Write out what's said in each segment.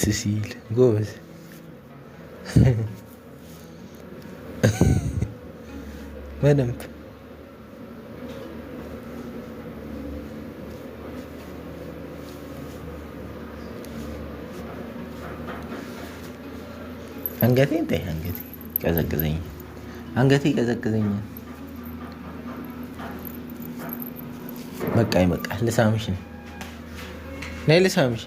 ሲል ጎበዝ በደንብ አንገቴ ቀዘቅዘኛል። አንገቴ ቀዘቅዘኛል። በቃ ልሳምሽ ነው። ነይ ልሳምሽ።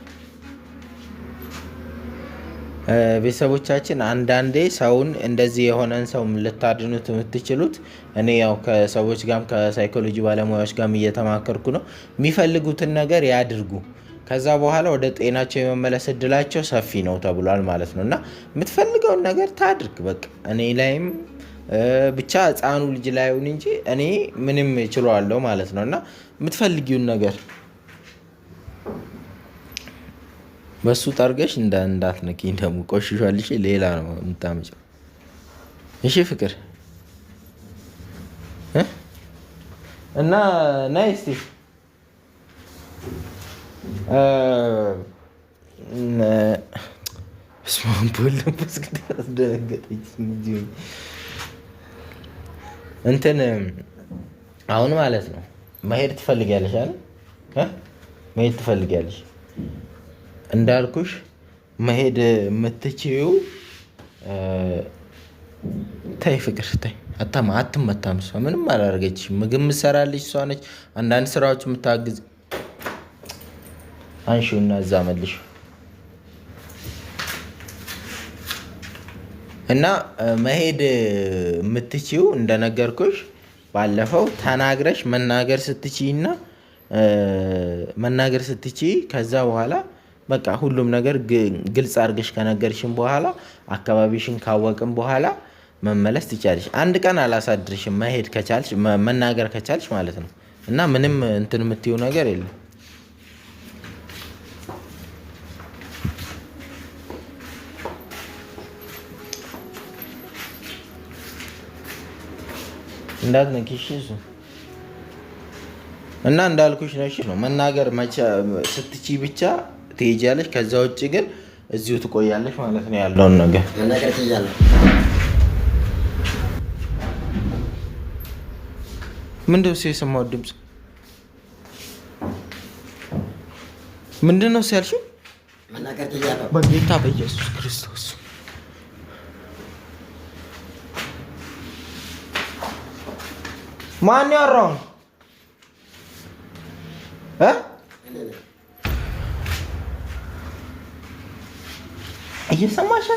ቤተሰቦቻችን አንዳንዴ ሰውን እንደዚህ የሆነን ሰው ልታድኑት የምትችሉት እኔ ያው ከሰዎች ጋርም ከሳይኮሎጂ ባለሙያዎች ጋርም እየተማከርኩ ነው። የሚፈልጉትን ነገር ያድርጉ። ከዛ በኋላ ወደ ጤናቸው የመመለስ እድላቸው ሰፊ ነው ተብሏል ማለት ነው። እና የምትፈልገውን ነገር ታድርግ። በቃ እኔ ላይም ብቻ ህፃኑ ልጅ ላይሆን እንጂ እኔ ምንም እችለዋለሁ ማለት ነው። እና የምትፈልጊውን ነገር በሱ ጠርገሽ እንዳትነኪኝ ደግሞ ቆሽሿል። ሌላ ነው የምታመጪው። እሺ ፍቅር እና ነይ እስኪ እንትን አሁን ማለት ነው መሄድ ትፈልጊያለሽ አይደል? መሄድ ትፈልጊያለሽ እንዳልኩሽ መሄድ የምትችይው ተይ ፍቅር ተይ። አትመታም። እሷ ምንም አላደረገችሽም። ምግብ የምትሰራልሽ እሷ ነች። አንዳንድ ስራዎች የምታግዝ አንሺው እና እዛ መልሽ እና መሄድ የምትችይው እንደነገርኩሽ ባለፈው ተናግረሽ መናገር ስትችይ ከዛ በኋላ በቃ ሁሉም ነገር ግልጽ አድርገሽ ከነገርሽን በኋላ አካባቢሽን ካወቅን በኋላ መመለስ ትቻለሽ። አንድ ቀን አላሳድርሽም መሄድ ከቻልሽ መናገር ከቻልሽ ማለት ነው። እና ምንም እንትን የምትይው ነገር የለም። እንዳትነኪሽ እሱ እና እንዳልኩሽ ነው። መናገር ስትችይ ብቻ ትሄጃለሽ። ከዛ ውጭ ግን እዚሁ ትቆያለሽ ማለት ነው። ያለውን ነገር ምንድነው የሰማሁት ድምፅ? ምንድነው ያልሽው? በጌታ በኢየሱስ ክርስቶስ ማን ያወራውን እየሰማሽ